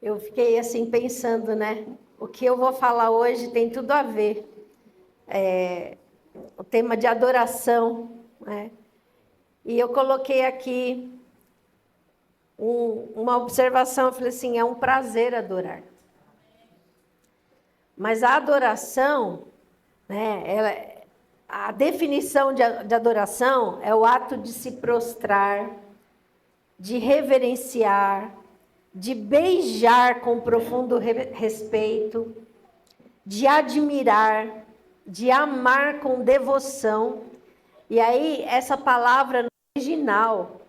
Eu fiquei assim pensando, né? O que eu vou falar hoje tem tudo a ver. O tema de adoração, né? E eu coloquei aqui uma observação, eu falei assim, é um prazer adorar. Mas a adoração, né? A definição de adoração é o ato de se prostrar, de reverenciar, de beijar com profundo respeito, de admirar, de amar com devoção. E aí, essa palavra no original,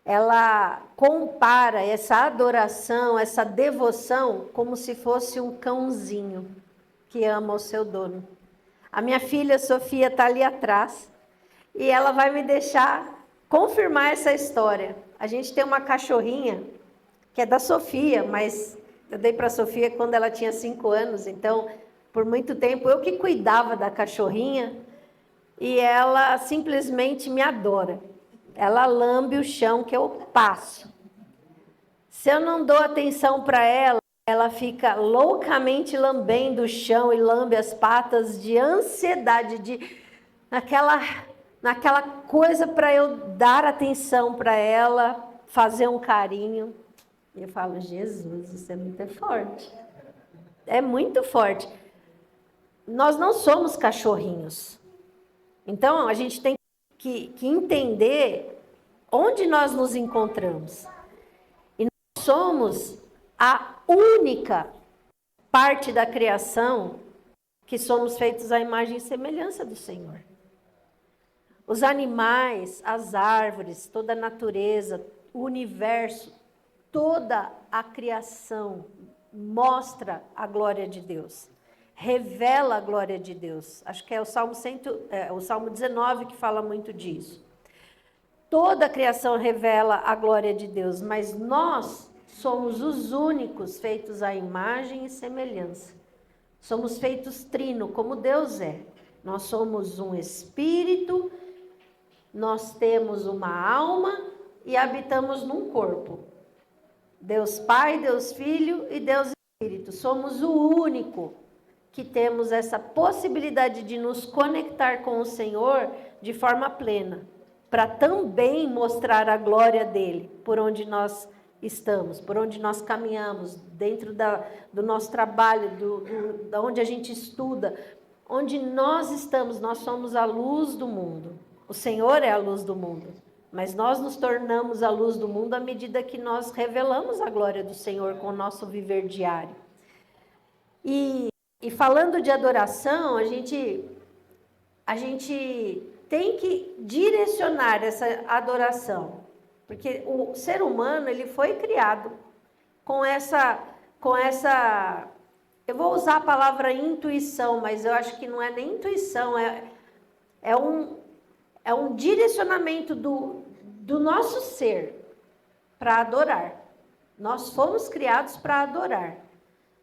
ela compara essa adoração, essa devoção, como se fosse um cãozinho que ama o seu dono. A minha filha Sofia está ali atrás e ela vai me deixar confirmar essa história. A gente tem uma cachorrinha que é da Sofia, mas eu dei para a Sofia quando ela tinha 5 anos, então, por muito tempo, eu que cuidava da cachorrinha e ela simplesmente me adora. Ela lambe o chão que eu passo. Se eu não dou atenção para ela, ela fica loucamente lambendo o chão e lambe as patas de ansiedade, naquela coisa para eu dar atenção para ela, fazer um carinho. E eu falo, Jesus, isso é muito forte. É muito forte. Nós não somos cachorrinhos. Então, a gente tem que entender onde nós nos encontramos. E nós somos a única parte da criação que somos feitos à imagem e semelhança do Senhor. Os animais, as árvores, toda a natureza, o universo, toda a criação mostra a glória de Deus, revela a glória de Deus. Acho que é o Salmo 19 que fala muito disso. Toda a criação revela a glória de Deus, mas nós somos os únicos feitos à imagem e semelhança. Somos feitos trino, como Deus é. Nós somos um espírito, nós temos uma alma e habitamos num corpo. Deus Pai, Deus Filho e Deus Espírito. Somos o único que temos essa possibilidade de nos conectar com o Senhor de forma plena, para também mostrar a glória dele por onde nós estamos, por onde nós caminhamos, dentro do nosso trabalho, da onde a gente estuda, onde nós estamos, nós somos a luz do mundo. O Senhor é a luz do mundo. Mas nós nos tornamos a luz do mundo à medida que nós revelamos a glória do Senhor com o nosso viver diário. E falando de adoração, a gente tem que direcionar essa adoração. Porque o ser humano, ele foi criado com essa... Eu vou usar a palavra intuição, mas eu acho que não é nem intuição, é um direcionamento do nosso ser para adorar. Nós fomos criados para adorar.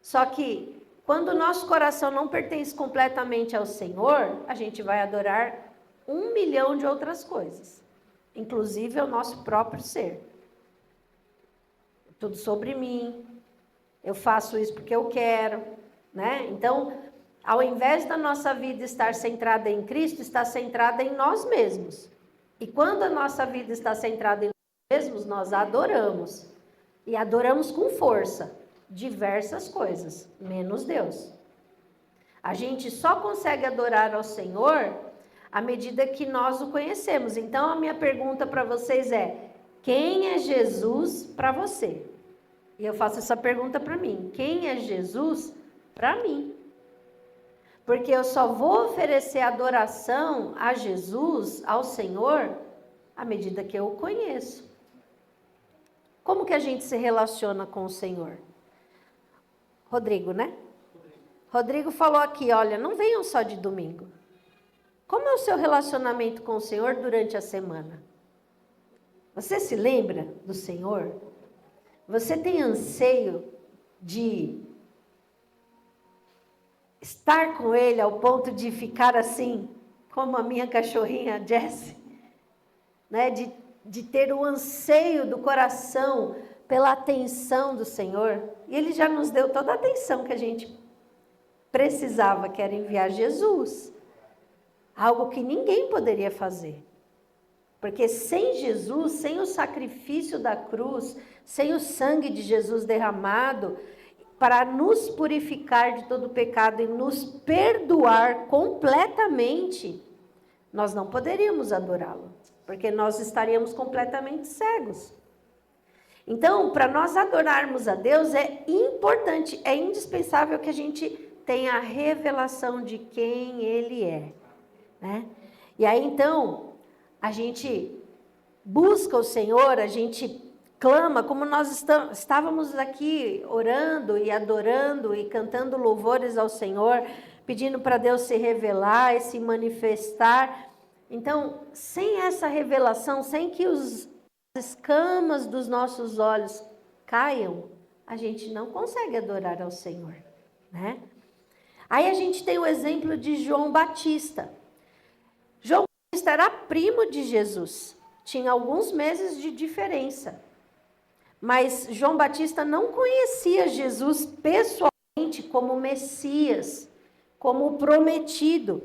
Só que quando o nosso coração não pertence completamente ao Senhor, a gente vai adorar 1 milhão de outras coisas, inclusive o nosso próprio ser. Tudo sobre mim, eu faço isso porque eu quero, né? Então, ao invés da nossa vida estar centrada em Cristo, está centrada em nós mesmos. E quando a nossa vida está centrada em nós mesmos, nós adoramos. E adoramos com força diversas coisas, menos Deus. A gente só consegue adorar ao Senhor à medida que nós o conhecemos. Então, a minha pergunta para vocês é: quem é Jesus para você? E eu faço essa pergunta para mim. Quem é Jesus para mim? Porque eu só vou oferecer adoração a Jesus, ao Senhor, à medida que eu o conheço. Como que a gente se relaciona com o Senhor? Rodrigo, né? Rodrigo falou aqui, olha, não venham só de domingo. Como é o seu relacionamento com o Senhor durante a semana? Você se lembra do Senhor? Você tem anseio de estar com Ele ao ponto de ficar assim, como a minha cachorrinha Jessie, né? De ter o anseio do coração pela atenção do Senhor, e Ele já nos deu toda a atenção que a gente precisava, que era enviar Jesus. Algo que ninguém poderia fazer. Porque sem Jesus, sem o sacrifício da cruz, sem o sangue de Jesus derramado, para nos purificar de todo pecado e nos perdoar completamente, nós não poderíamos adorá-lo, porque nós estaríamos completamente cegos. Então, para nós adorarmos a Deus, é importante, é indispensável que a gente tenha a revelação de quem Ele é, né? E aí, então, a gente busca o Senhor, a gente clama, como nós estávamos aqui orando e adorando e cantando louvores ao Senhor, pedindo para Deus se revelar e se manifestar. Então, sem essa revelação, sem que as escamas dos nossos olhos caiam, a gente não consegue adorar ao Senhor, né? Aí a gente tem o exemplo de João Batista. João Batista era primo de Jesus, tinha alguns meses de diferença. Mas João Batista não conhecia Jesus pessoalmente como Messias, como prometido,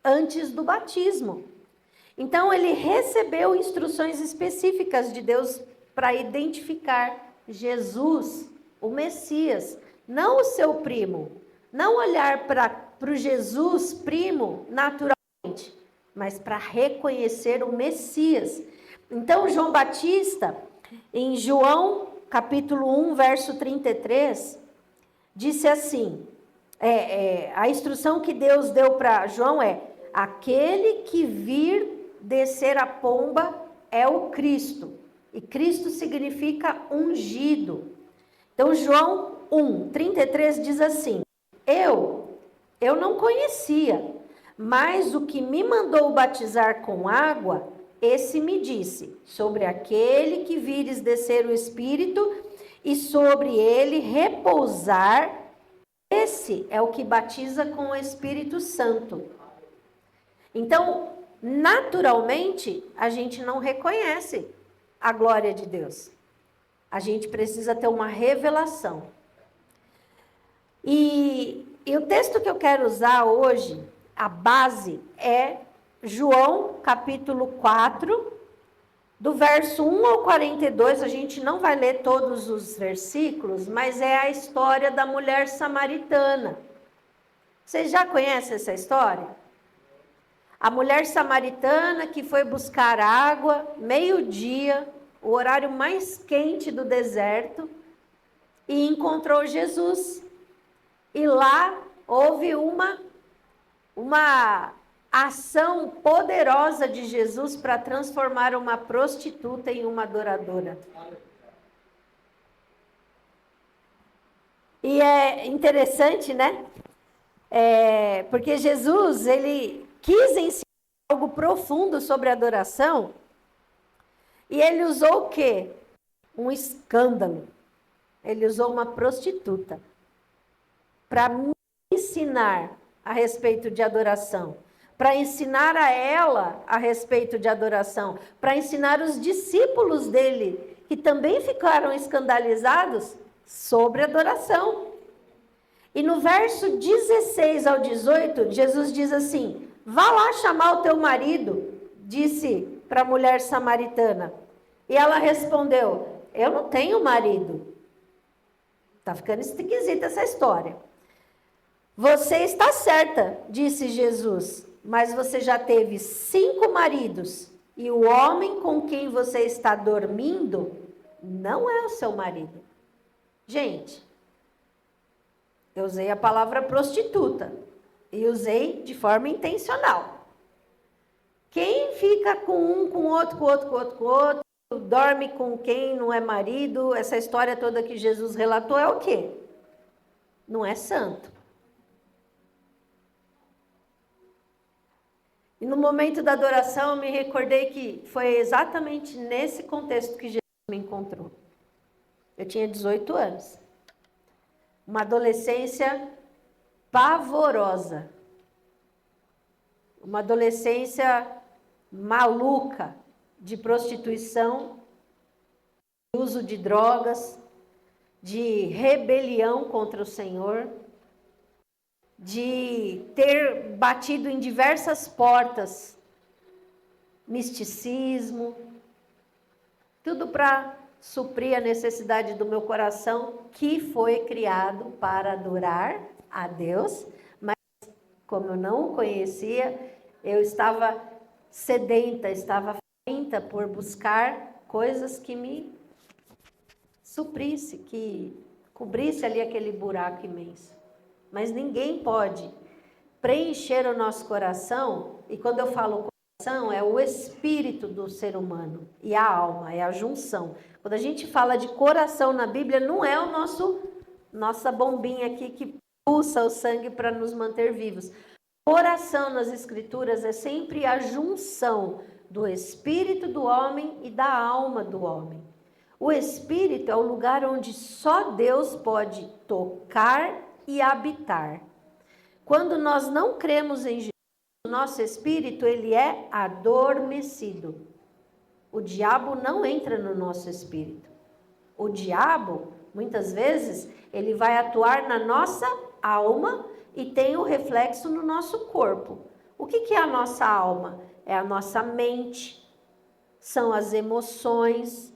antes do batismo. Então ele recebeu instruções específicas de Deus para identificar Jesus, o Messias, não o seu primo. Não olhar para o Jesus primo naturalmente, mas para reconhecer o Messias. Então João Batista, em João capítulo 1, verso 33, disse assim, a instrução que Deus deu para João é: aquele que vir descer a pomba é o Cristo. E Cristo significa ungido. Então João 1, 33 diz assim: eu não conhecia, mas o que me mandou batizar com água, esse me disse: sobre aquele que vires descer o Espírito e sobre ele repousar, esse é o que batiza com o Espírito Santo. Então, naturalmente, a gente não reconhece a glória de Deus. A gente precisa ter uma revelação. E o texto que eu quero usar hoje, a base é João capítulo 4, do verso 1 ao 42, a gente não vai ler todos os versículos, mas é a história da mulher samaritana. Vocês já conhecem essa história? A mulher samaritana que foi buscar água, meio-dia, o horário mais quente do deserto, e encontrou Jesus. E lá houve uma ação poderosa de Jesus para transformar uma prostituta em uma adoradora. E é interessante, né? Porque Jesus, ele quis ensinar algo profundo sobre adoração, e ele usou o quê? Um escândalo. Ele usou uma prostituta para me ensinar a respeito de adoração, para ensinar a ela a respeito de adoração, para ensinar os discípulos dele, que também ficaram escandalizados sobre adoração. E no verso 16 ao 18, Jesus diz assim: vá lá chamar o teu marido, disse para a mulher samaritana. E ela respondeu: eu não tenho marido. Está ficando esquisita essa história. Você está certa, disse Jesus, mas você já teve 5 maridos, e o homem com quem você está dormindo não é o seu marido. Gente, eu usei a palavra prostituta, e usei de forma intencional. Quem fica com um, com outro, com outro, com outro, com outro, dorme com quem não é marido, essa história toda que Jesus relatou é o quê? Não é santo. E no momento da adoração eu me recordei que foi exatamente nesse contexto que Jesus me encontrou. Eu tinha 18 anos. Uma adolescência pavorosa. Uma adolescência maluca de prostituição. uso de drogas, de rebelião contra o Senhor, de ter batido em diversas portas, misticismo, tudo para suprir a necessidade do meu coração, que foi criado para adorar a Deus, mas como eu não o conhecia, eu estava sedenta, estava faminta por buscar coisas que me suprisse, que cobrisse ali aquele buraco imenso. Mas ninguém pode preencher o nosso coração, e quando eu falo coração, é o espírito do ser humano e a alma, é a junção. Quando a gente fala de coração na Bíblia, não é o nossa bombinha aqui que pulsa o sangue para nos manter vivos. Coração nas Escrituras é sempre a junção do espírito do homem e da alma do homem. O espírito é o lugar onde só Deus pode tocar e habitar. Quando nós não cremos em Jesus, o nosso espírito ele é adormecido. O diabo não entra no nosso espírito. O diabo, muitas vezes, ele vai atuar na nossa alma e tem o reflexo no nosso corpo. O que é a nossa alma? É a nossa mente, são as emoções,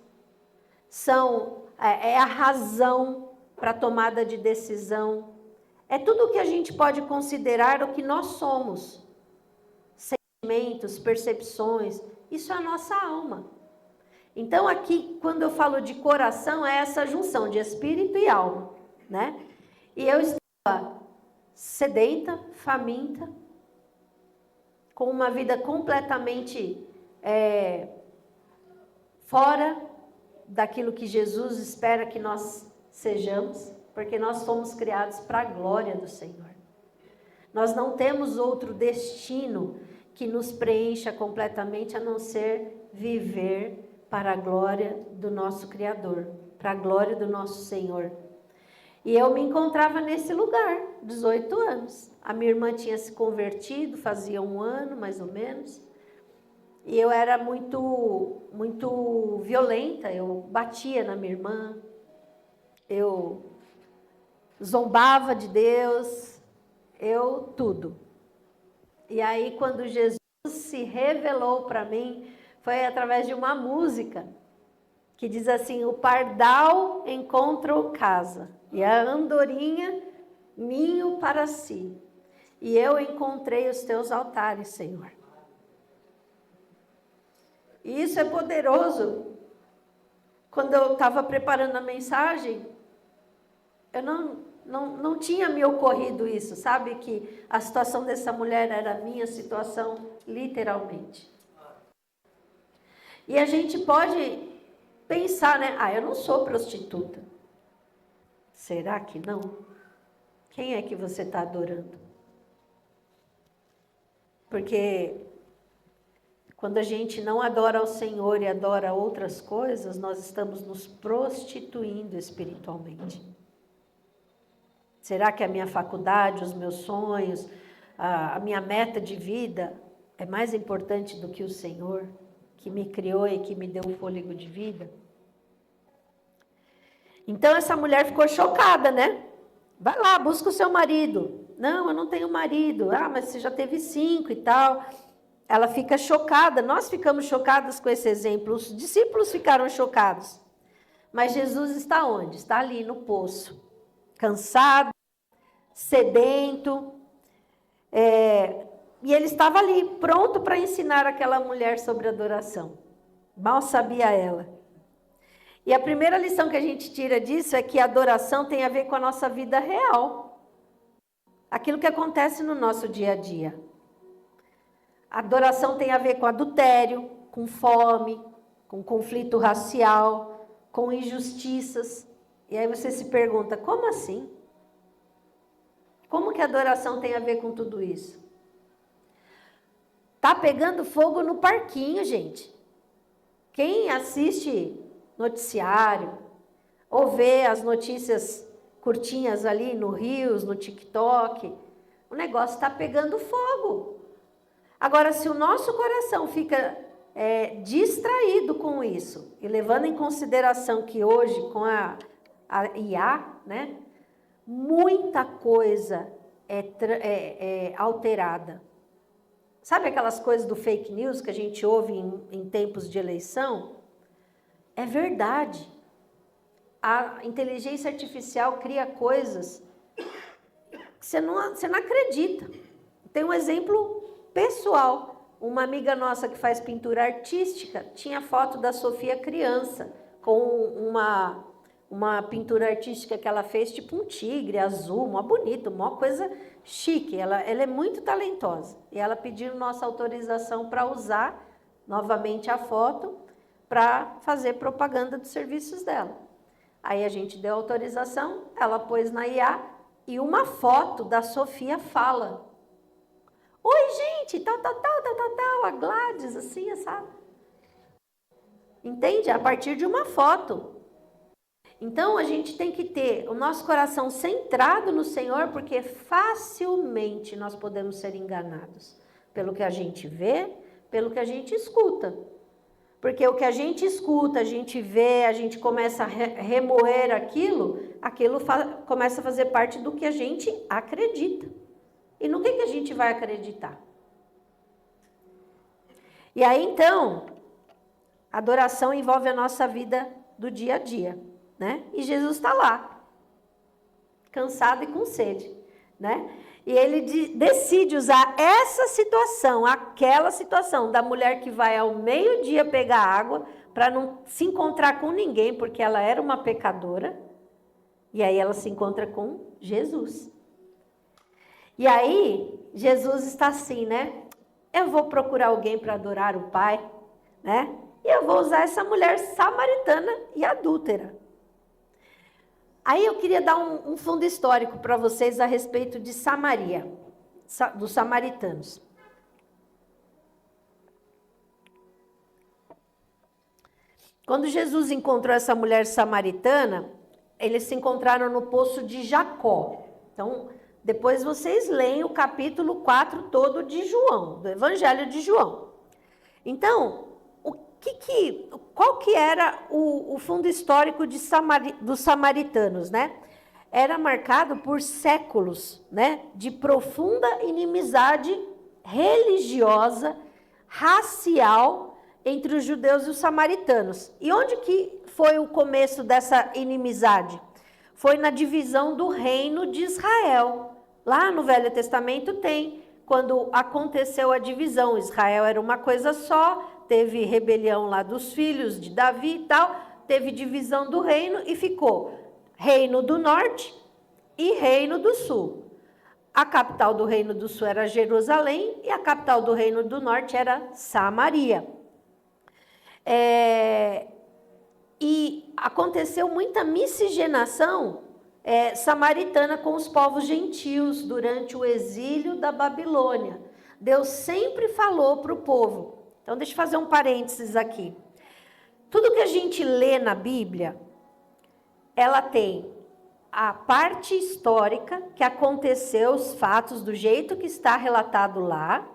é a razão para a tomada de decisão. É tudo o que a gente pode considerar o que nós somos. Sentimentos, percepções, isso é a nossa alma. Então aqui, quando eu falo de coração, é essa junção de espírito e alma, né? E eu estava sedenta, faminta, com uma vida completamente fora daquilo que Jesus espera que nós sejamos, porque nós fomos criados para a glória do Senhor. Nós não temos outro destino que nos preencha completamente a não ser viver para a glória do nosso Criador, para a glória do nosso Senhor. E eu me encontrava nesse lugar, 18 anos. A minha irmã tinha se convertido, fazia 1 ano mais ou menos. E eu era muito violenta, eu batia na minha irmã, eu zombava de Deus, tudo. E aí quando Jesus se revelou para mim, foi através de uma música, que diz assim: o pardal encontrou casa, e a andorinha ninho para si, e eu encontrei os teus altares, Senhor. E isso é poderoso. Quando eu estava preparando a mensagem, eu não tinha me ocorrido isso, sabe? Que a situação dessa mulher era a minha situação, literalmente. E a gente pode pensar, né? Eu não sou prostituta. Será que não? Quem é que você está adorando? Porque quando a gente não adora ao Senhor e adora outras coisas, nós estamos nos prostituindo espiritualmente. Será que a minha faculdade, os meus sonhos, a minha meta de vida é mais importante do que o Senhor, que me criou e que me deu o fôlego de vida? Então essa mulher ficou chocada, né? Vai lá, busca o seu marido. Não, eu não tenho marido. Mas você já teve 5 e tal. Ela fica chocada, nós ficamos chocadas com esse exemplo, os discípulos ficaram chocados. Mas Jesus está onde? Está ali no poço, cansado, sedento, e ele estava ali, pronto para ensinar aquela mulher sobre adoração. Mal sabia ela. E a primeira lição que a gente tira disso é que a adoração tem a ver com a nossa vida real. Aquilo que acontece no nosso dia a dia. A adoração tem a ver com adultério, com fome, com conflito racial, com injustiças. E aí você se pergunta, como assim? Como que a adoração tem a ver com tudo isso? Tá pegando fogo no parquinho, gente. Quem assiste noticiário, ou vê as notícias curtinhas ali no Reels, no TikTok, o negócio está pegando fogo. Agora, se o nosso coração fica distraído com isso. E levando em consideração que hoje, com a IA, né, muita coisa é alterada. Sabe aquelas coisas do fake news que a gente ouve em tempos de eleição? É verdade. A inteligência artificial cria coisas que você não acredita. Tem um exemplo pessoal. Uma amiga nossa que faz pintura artística tinha foto da Sofia criança com uma pintura artística que ela fez, tipo um tigre azul, mó bonito, mó coisa chique. Ela é muito talentosa. E ela pediu nossa autorização para usar novamente a foto para fazer propaganda dos serviços dela. Aí a gente deu autorização, ela pôs na IA e uma foto da Sofia fala: oi, gente, tal, a Gladys, assim, sabe? Entende? A partir de uma foto. Então, a gente tem que ter o nosso coração centrado no Senhor, porque facilmente nós podemos ser enganados pelo que a gente vê, pelo que a gente escuta. Porque o que a gente escuta, a gente vê, a gente começa a remoer aquilo começa a fazer parte do que a gente acredita. E no que a gente vai acreditar? E aí, então, adoração envolve a nossa vida do dia a dia, né? E Jesus está lá, cansado e com sede, né? E ele decide usar essa situação, aquela situação da mulher que vai ao meio-dia pegar água para não se encontrar com ninguém, porque ela era uma pecadora, e aí ela se encontra com Jesus. E aí, Jesus está assim, né? Eu vou procurar alguém para adorar o Pai, né? E eu vou usar essa mulher samaritana e adúltera. Aí eu queria dar um fundo histórico para vocês a respeito de Samaria, dos samaritanos. Quando Jesus encontrou essa mulher samaritana, eles se encontraram no poço de Jacó. Então, depois vocês leem o capítulo 4 todo de João, do Evangelho de João. Então, qual que era o fundo histórico dos samaritanos, né? Era marcado por séculos, né, de profunda inimizade religiosa, racial, entre os judeus e os samaritanos. E onde que foi o começo dessa inimizade? Foi na divisão do reino de Israel. Lá no Velho Testamento tem, quando aconteceu a divisão, Israel era uma coisa só, teve rebelião lá dos filhos de Davi e tal, teve divisão do reino e ficou Reino do Norte e Reino do Sul. A capital do Reino do Sul era Jerusalém e a capital do Reino do Norte era Samaria. E aconteceu muita miscigenação samaritana com os povos gentios durante o exílio da Babilônia. Deus sempre falou para o povo. Então, deixa eu fazer um parênteses aqui. Tudo que a gente lê na Bíblia, ela tem a parte histórica, que aconteceu, os fatos do jeito que está relatado lá,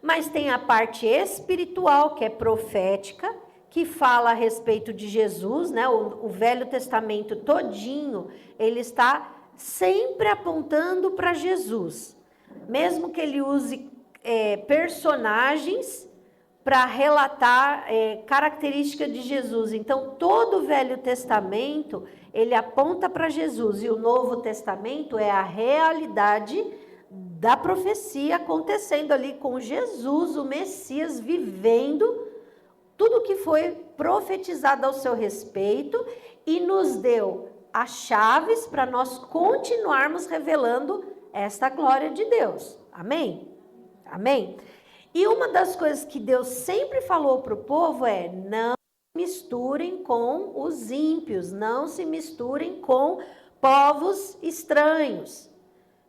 mas tem a parte espiritual, que é profética, que fala a respeito de Jesus, né? O Velho Testamento todinho, ele está sempre apontando para Jesus. Mesmo que ele use personagens para relatar características de Jesus. Então, todo o Velho Testamento, ele aponta para Jesus, e o Novo Testamento é a realidade da profecia acontecendo ali com Jesus, o Messias, vivendo tudo que foi profetizado ao seu respeito e nos deu as chaves para nós continuarmos revelando esta glória de Deus. Amém? Amém? E uma das coisas que Deus sempre falou para o povo é: não se misturem com os ímpios, não se misturem com povos estranhos.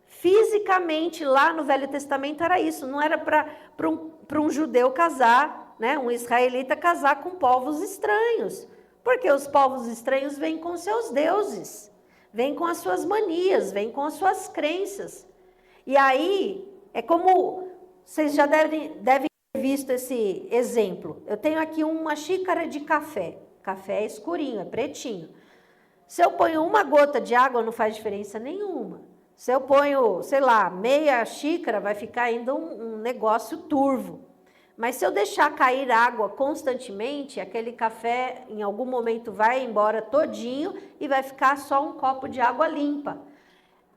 Fisicamente, lá no Velho Testamento era isso, não era para um judeu casar, né, um israelita casar com povos estranhos, porque os povos estranhos vêm com seus deuses, vêm com as suas manias, vêm com as suas crenças. E aí, é como vocês já devem ter visto esse exemplo. Eu tenho aqui uma xícara de café. Café é escurinho, é pretinho. Se eu ponho uma gota de água, não faz diferença nenhuma. Se eu ponho, sei lá, meia xícara, vai ficar ainda um negócio turvo. Mas se eu deixar cair água constantemente, aquele café em algum momento vai embora todinho e vai ficar só um copo de água limpa.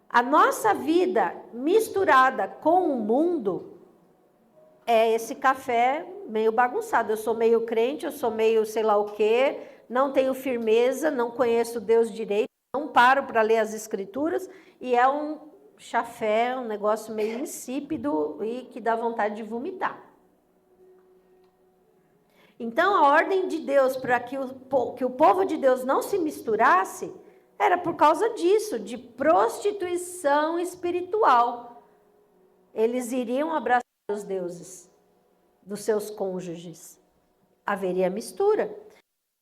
A nossa vida misturada com o mundo é esse café meio bagunçado. Eu sou meio crente, eu sou meio sei lá o quê, não tenho firmeza, não conheço Deus direito, não paro para ler as escrituras e é um chafé, um negócio meio insípido e que dá vontade de vomitar. Então, a ordem de Deus para que o povo de Deus não se misturasse era por causa disso, de prostituição espiritual. Eles iriam abraçar os deuses dos seus cônjuges. Haveria mistura.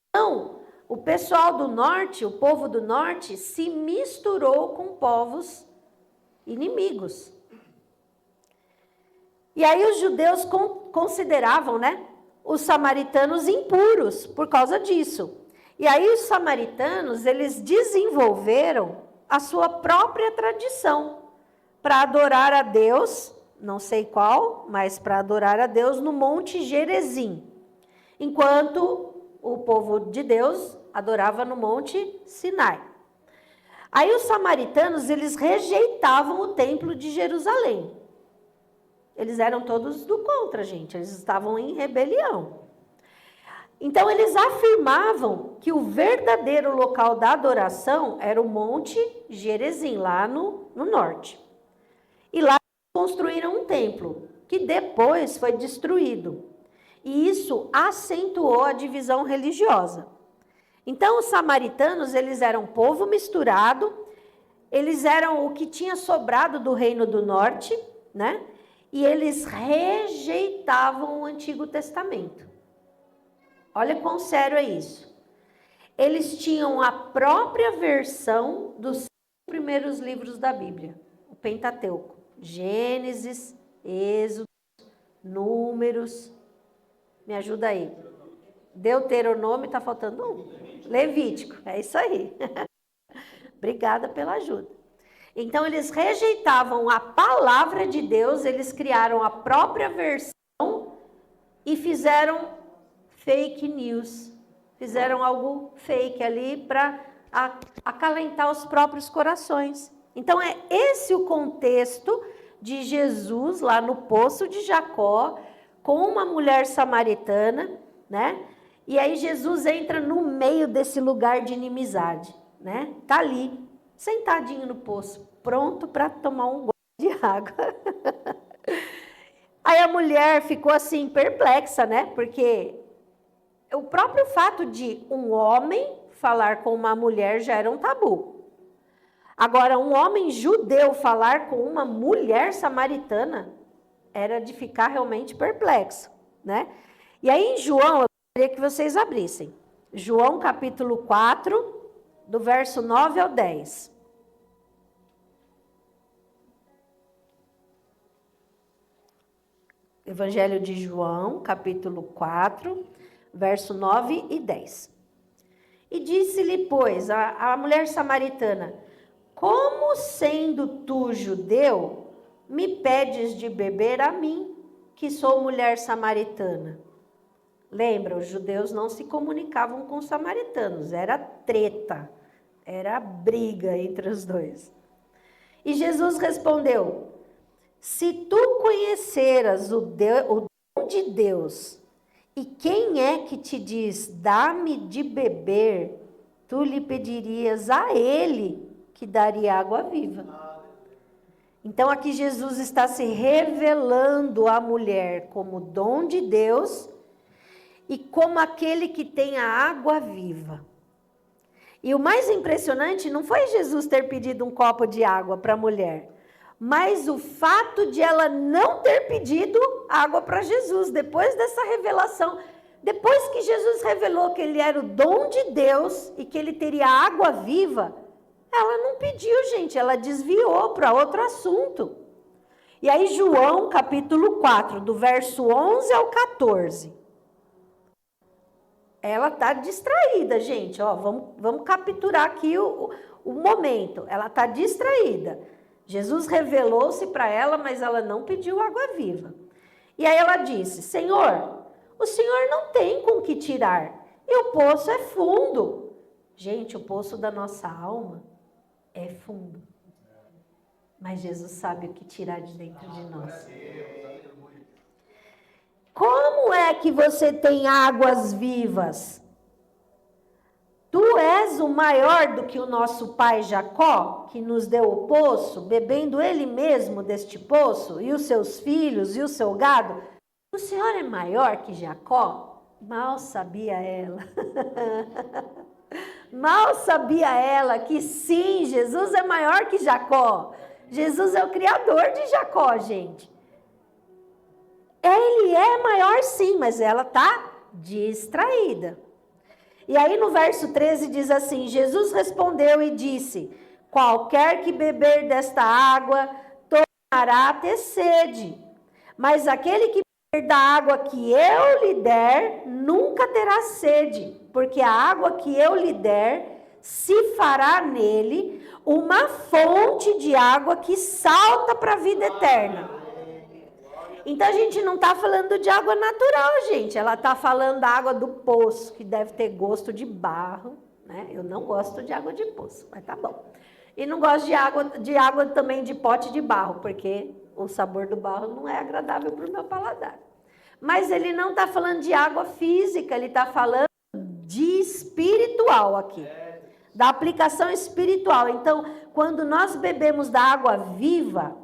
Então, o pessoal do norte, o povo do norte, se misturou com povos inimigos. E aí os judeus consideravam, né, os samaritanos impuros por causa disso. E aí os samaritanos, eles desenvolveram a sua própria tradição para adorar a Deus, não sei qual, mas para adorar a Deus no Monte Gerizim, enquanto o povo de Deus adorava no Monte Sinai. Aí os samaritanos, eles rejeitavam o templo de Jerusalém. Eles eram todos do contra, gente. Eles estavam em rebelião. Então, eles afirmavam que o verdadeiro local da adoração era o Monte Gerizim, lá no norte. E lá construíram um templo, que depois foi destruído. E isso acentuou a divisão religiosa. Então, os samaritanos, eles eram povo misturado, eles eram o que tinha sobrado do reino do norte, né? E eles rejeitavam o Antigo Testamento. Olha quão sério é isso. Eles tinham a própria versão dos primeiros livros da Bíblia, o Pentateuco. Gênesis, Êxodo, Números. Me ajuda aí. Deuteronômio, está faltando um. Levítico, é isso aí. Obrigada pela ajuda. Então, eles rejeitavam a palavra de Deus, eles criaram a própria versão e fizeram fake news. Fizeram algo fake ali para acalentar os próprios corações. Então, é esse o contexto de Jesus lá no Poço de Jacó, com uma mulher samaritana, né? E aí Jesus entra no meio desse lugar de inimizade, né? Tá ali, sentadinho no poço, pronto para tomar um gole de água. Aí a mulher ficou assim, perplexa, né? Porque o próprio fato de um homem falar com uma mulher já era um tabu. Agora, um homem judeu falar com uma mulher samaritana era de ficar realmente perplexo, né? E aí em João, eu queria que vocês abrissem. João capítulo 4, do verso 9 ao 10. Evangelho de João, capítulo 4, verso 9 e 10. E disse-lhe, pois, a mulher samaritana: como sendo tu judeu, me pedes de beber a mim, que sou mulher samaritana? Lembra, os judeus não se comunicavam com os samaritanos, era treta, era briga entre os dois. E Jesus respondeu: se tu conheceras o dom de Deus, e quem é que te diz, dá-me de beber, tu lhe pedirias a ele que daria água viva. Então aqui Jesus está se revelando à mulher como dom de Deus e como aquele que tem a água viva. E o mais impressionante não foi Jesus ter pedido um copo de água para a mulher, mas o fato de ela não ter pedido água para Jesus, depois dessa revelação, depois que Jesus revelou que ele era o dom de Deus e que ele teria água viva, ela não pediu, gente, ela desviou para outro assunto. E aí João, capítulo 4, do verso 11 ao 14. Ela está distraída, gente. Ó, vamos capturar aqui o momento. Ela está distraída. Jesus revelou-se para ela, mas ela não pediu água viva. E aí ela disse: Senhor, o Senhor não tem com que tirar, e o poço é fundo. Gente, o poço da nossa alma é fundo. Mas Jesus sabe o que tirar de dentro de nós. Como é que você tem águas vivas? Tu és o maior do que o nosso pai Jacó, que nos deu o poço, bebendo ele mesmo deste poço, e os seus filhos e o seu gado? O Senhor é maior que Jacó? Mal sabia ela. Mal sabia ela que sim, Jesus é maior que Jacó. Jesus é o criador de Jacó, gente. Ele é maior sim, mas ela está distraída. E aí no verso 13 diz assim: Jesus respondeu e disse: qualquer que beber desta água tornará a ter sede, mas aquele que beber da água que eu lhe der nunca terá sede, porque a água que eu lhe der se fará nele uma fonte de água que salta para a vida eterna. Então a gente não está falando de água natural, gente. Ela está falando da água do poço, que deve ter gosto de barro, né? Eu não gosto de água de poço, mas tá bom. E não gosto de água também de pote de barro, porque o sabor do barro não é agradável para o meu paladar. Mas ele não está falando de água física, ele está falando de espiritual aqui. Da aplicação espiritual. Então, quando nós bebemos da água viva,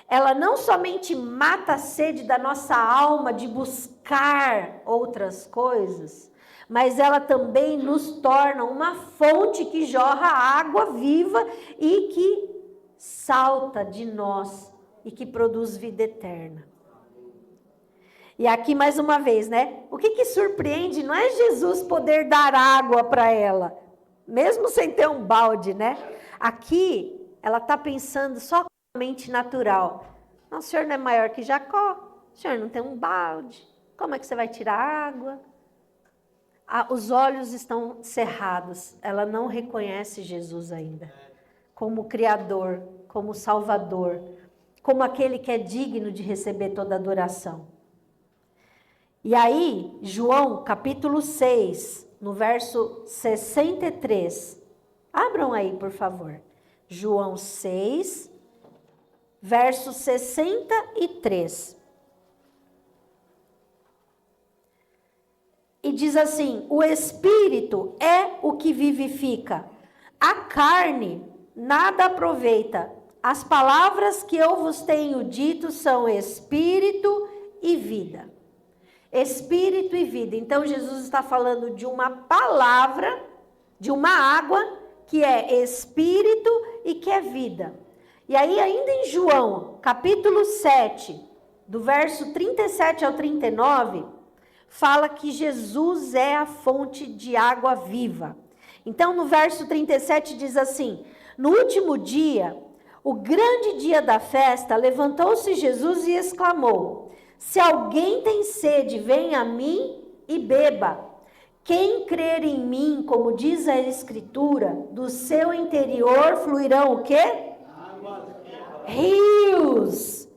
ela não somente mata a sede da nossa alma de buscar outras coisas, mas ela também nos torna uma fonte que jorra água viva e que salta de nós e que produz vida eterna. E aqui mais uma vez, né? O que surpreende não é Jesus poder dar água para ela, mesmo sem ter um balde, né? Aqui ela está pensando só mente natural. Não, o senhor não é maior que Jacó, o senhor não tem um balde, como é que você vai tirar água? Os olhos estão cerrados, ela não reconhece Jesus ainda, como Criador, como Salvador, como aquele que é digno de receber toda adoração. E aí, João, capítulo 6, no verso 63, abram aí, por favor, João 6, verso 63. E diz assim: o Espírito é o que vivifica, a carne nada aproveita. As palavras que eu vos tenho dito são Espírito e vida. Espírito e vida. Então Jesus está falando de uma palavra, de uma água que é Espírito e que é vida. E aí, ainda em João, capítulo 7, do verso 37 ao 39, fala que Jesus é a fonte de água viva. Então, no verso 37 diz assim: no último dia, o grande dia da festa, levantou-se Jesus e exclamou: se alguém tem sede, venha a mim e beba. Quem crer em mim, como diz a Escritura, do seu interior fluirão o quê? Rios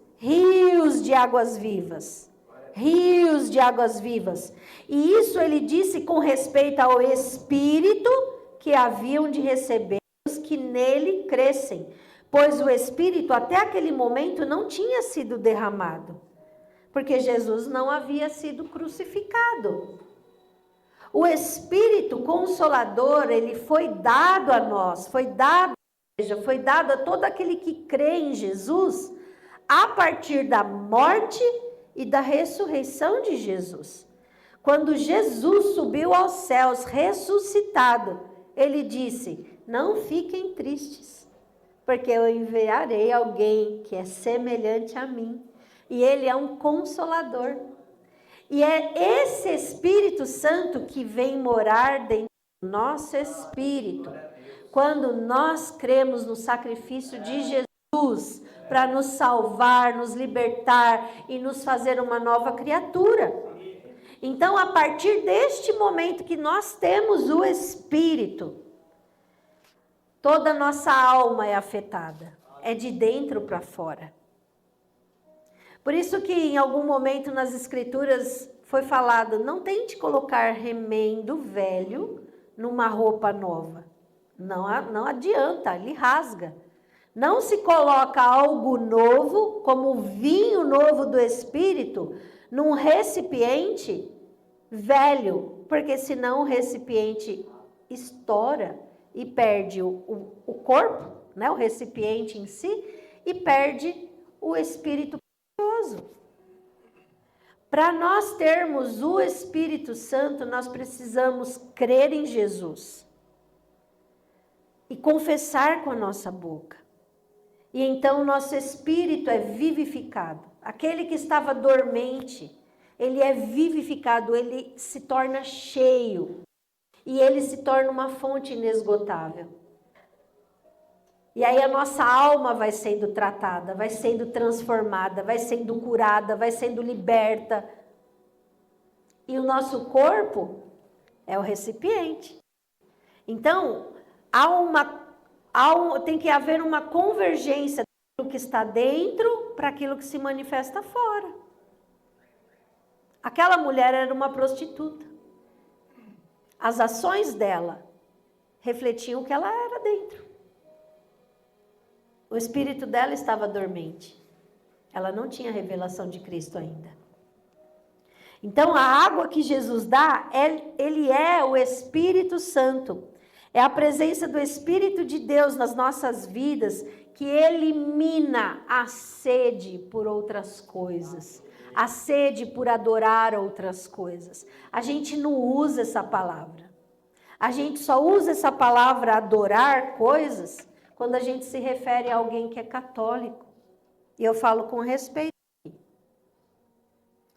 de águas vivas. Rios de águas vivas. E isso ele disse com respeito ao Espírito que haviam de receber os que nele crescem, pois o Espírito até aquele momento não tinha sido derramado, porque Jesus não havia sido crucificado. O Espírito Consolador, ele foi dado a nós, foi dado a todo aquele que crê em Jesus, a partir da morte e da ressurreição de Jesus. Quando Jesus subiu aos céus, ressuscitado, ele disse: não fiquem tristes, porque eu enviarei alguém que é semelhante a mim, e ele é um consolador. E é esse Espírito Santo que vem morar dentro do nosso espírito, quando nós cremos no sacrifício de Jesus Jesus para nos salvar, nos libertar e nos fazer uma nova criatura. Então, a partir deste momento que nós temos o Espírito, toda a nossa alma é afetada, é de dentro para fora. Por isso que em algum momento nas Escrituras foi falado, não tente colocar remendo velho numa roupa nova. Não adianta, ele rasga. Não se coloca algo novo, como o vinho novo do Espírito, num recipiente velho, porque senão o recipiente estoura e perde o corpo, né, o recipiente em si, e perde o Espírito precioso. Para nós termos o Espírito Santo, nós precisamos crer em Jesus e confessar com a nossa boca. E então o nosso espírito é vivificado. Aquele que estava dormente, ele é vivificado, ele se torna cheio. E ele se torna uma fonte inesgotável. E aí a nossa alma vai sendo tratada, vai sendo transformada, vai sendo curada, vai sendo liberta. E o nosso corpo é o recipiente. Então, tem que haver uma convergência do que está dentro para aquilo que se manifesta fora. Aquela mulher era uma prostituta. As ações dela refletiam o que ela era dentro. O espírito dela estava dormente. Ela não tinha revelação de Cristo ainda. Então, a água que Jesus dá, ele é o Espírito Santo. É a presença do Espírito de Deus nas nossas vidas que elimina a sede por outras coisas, a sede por adorar outras coisas. A gente não usa essa palavra. A gente só usa essa palavra adorar coisas quando a gente se refere a alguém que é católico. E eu falo com respeito.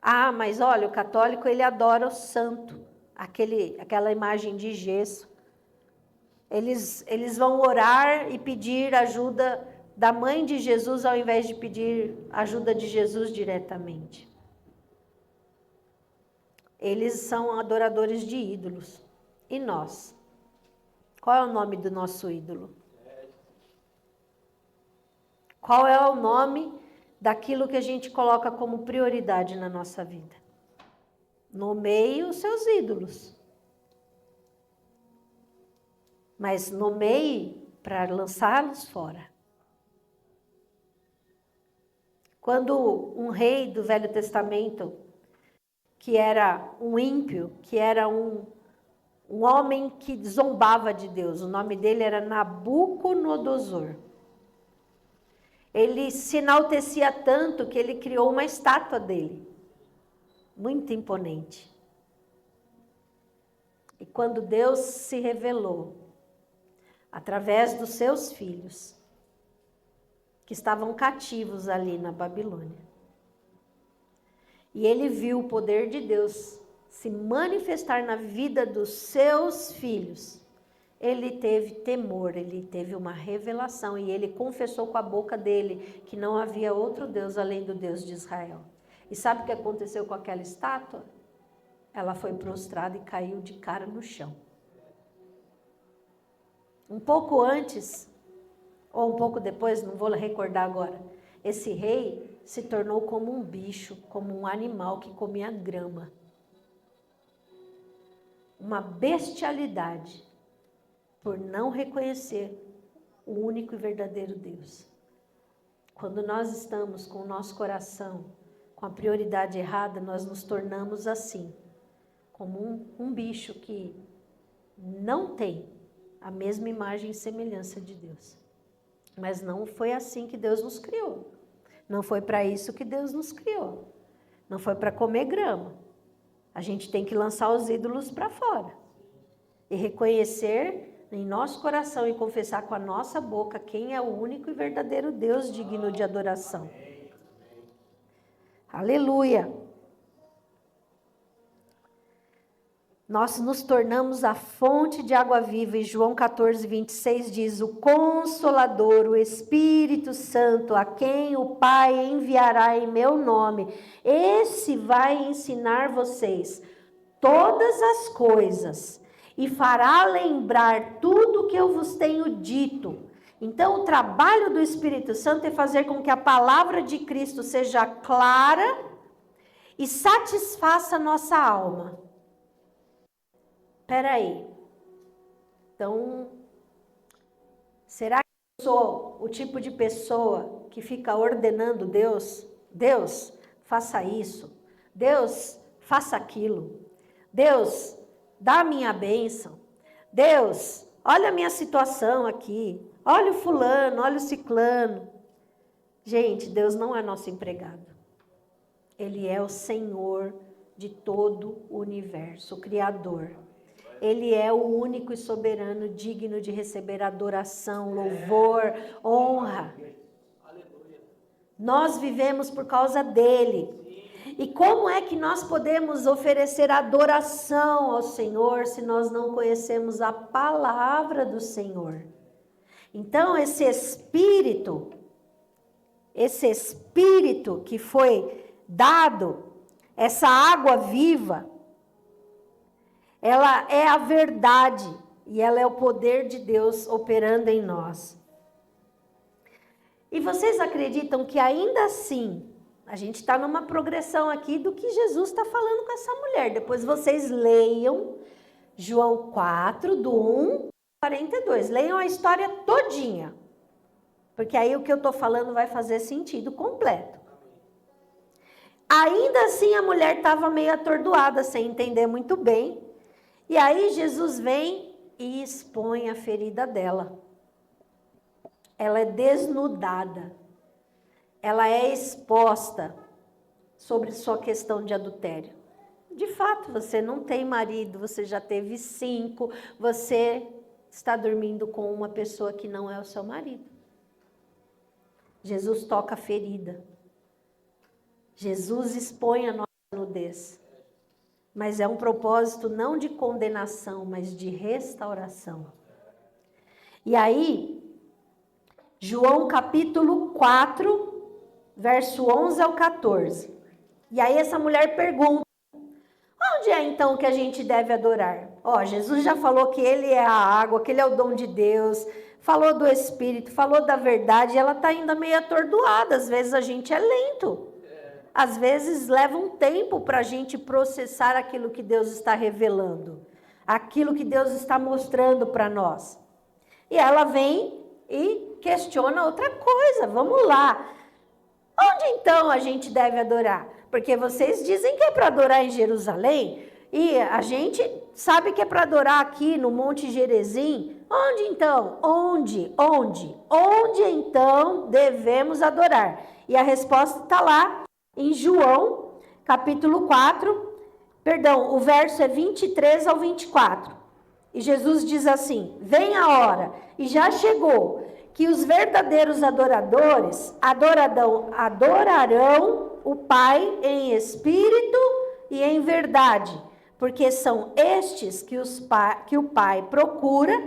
Ah, mas olha, o católico ele adora o santo, aquela imagem de gesso. Eles vão orar e pedir ajuda da mãe de Jesus ao invés de pedir ajuda de Jesus diretamente. Eles são adoradores de ídolos. E nós? Qual é o nome do nosso ídolo? Qual é o nome daquilo que a gente coloca como prioridade na nossa vida? Nomeie os seus ídolos. Mas nomeie para lançá-los fora. Quando um rei do Velho Testamento, que era um ímpio, que era um homem que zombava de Deus, o nome dele era Nabucodonosor. Ele se enaltecia tanto que ele criou uma estátua dele, muito imponente. E quando Deus se revelou, através dos seus filhos, que estavam cativos ali na Babilônia. E ele viu o poder de Deus se manifestar na vida dos seus filhos. Ele teve temor, ele teve uma revelação e ele confessou com a boca dele que não havia outro Deus além do Deus de Israel. E sabe o que aconteceu com aquela estátua? Ela foi prostrada e caiu de cara no chão. Um pouco antes, ou um pouco depois, não vou recordar agora, esse rei se tornou como um bicho, como um animal que comia grama. Uma bestialidade por não reconhecer o único e verdadeiro Deus. Quando nós estamos com o nosso coração com a prioridade errada, nós nos tornamos assim, como um bicho que não tem a mesma imagem e semelhança de Deus. Mas não foi assim que Deus nos criou. Não foi para isso que Deus nos criou. Não foi para comer grama. A gente tem que lançar os ídolos para fora. E reconhecer em nosso coração e confessar com a nossa boca quem é o único e verdadeiro Deus digno de adoração. Aleluia! nós nos tornamos a fonte de água viva. E João 14, 26 diz: o Consolador, o Espírito Santo, a quem o Pai enviará em meu nome, esse vai ensinar vocês todas as coisas e fará lembrar tudo o que eu vos tenho dito. Então, o trabalho do Espírito Santo é fazer com que a palavra de Cristo seja clara e satisfaça a nossa alma. Espera aí. Então, será que eu sou o tipo de pessoa que fica ordenando Deus? Deus, faça isso. Deus, faça aquilo. Deus, dá a minha bênção. Deus, olha a minha situação aqui. Olha o fulano, olha o ciclano. Gente, Deus não é nosso empregado. Ele é o Senhor de todo o universo, o Criador. Ele é o único e soberano, digno de receber adoração, louvor, honra. Nós vivemos por causa dele. E como é que nós podemos oferecer adoração ao Senhor se nós não conhecemos a palavra do Senhor? Então, esse Espírito que foi dado, essa água viva, ela é a verdade e ela é o poder de Deus operando em nós. E vocês acreditam que ainda assim, a gente está numa progressão aqui do que Jesus está falando com essa mulher. Depois vocês leiam João 4, do 1 ao 42. Leiam a história todinha. Porque aí o que eu estou falando vai fazer sentido completo. Ainda assim a mulher estava meio atordoada, sem entender muito bem. E aí Jesus vem e expõe a ferida dela. Ela é desnudada. Ela é exposta sobre sua questão de adultério. De fato, você não tem marido, você já teve 5, você está dormindo com uma pessoa que não é o seu marido. Jesus toca a ferida. Jesus expõe a nossa nudez. Mas é um propósito não de condenação, mas de restauração. E aí, João capítulo 4, verso 11 ao 14. E aí essa mulher pergunta: onde é então que a gente deve adorar? Jesus já falou que ele é a água, que ele é o dom de Deus, falou do Espírito, falou da verdade, e ela está ainda meio atordoada. Às vezes a gente é lento. Às vezes leva um tempo para a gente processar aquilo que Deus está revelando, aquilo que Deus está mostrando para nós. E ela vem e questiona outra coisa. Vamos lá. Onde então a gente deve adorar? Porque vocês dizem que é para adorar em Jerusalém, e a gente sabe que é para adorar aqui no Monte Gerezim. Onde então? Onde então devemos adorar? E a resposta está lá em João, capítulo 4, o verso é 23 ao 24. E Jesus diz assim: vem a hora, e já chegou, que os verdadeiros adoradores adorarão o Pai em espírito e em verdade, porque são estes que o Pai procura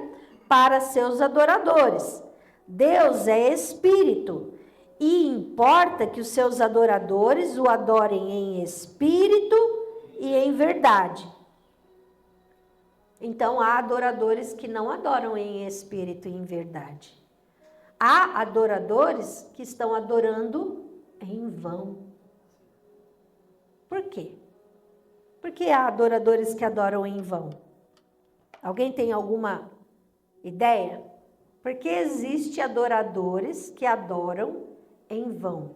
para seus adoradores. Deus é espírito, e importa que os seus adoradores o adorem em espírito e em verdade. Então, há adoradores que não adoram em espírito e em verdade. Há adoradores que estão adorando em vão. Por quê? Por que há adoradores que adoram em vão? Alguém tem alguma ideia? Porque existe adoradores que adoram em vão.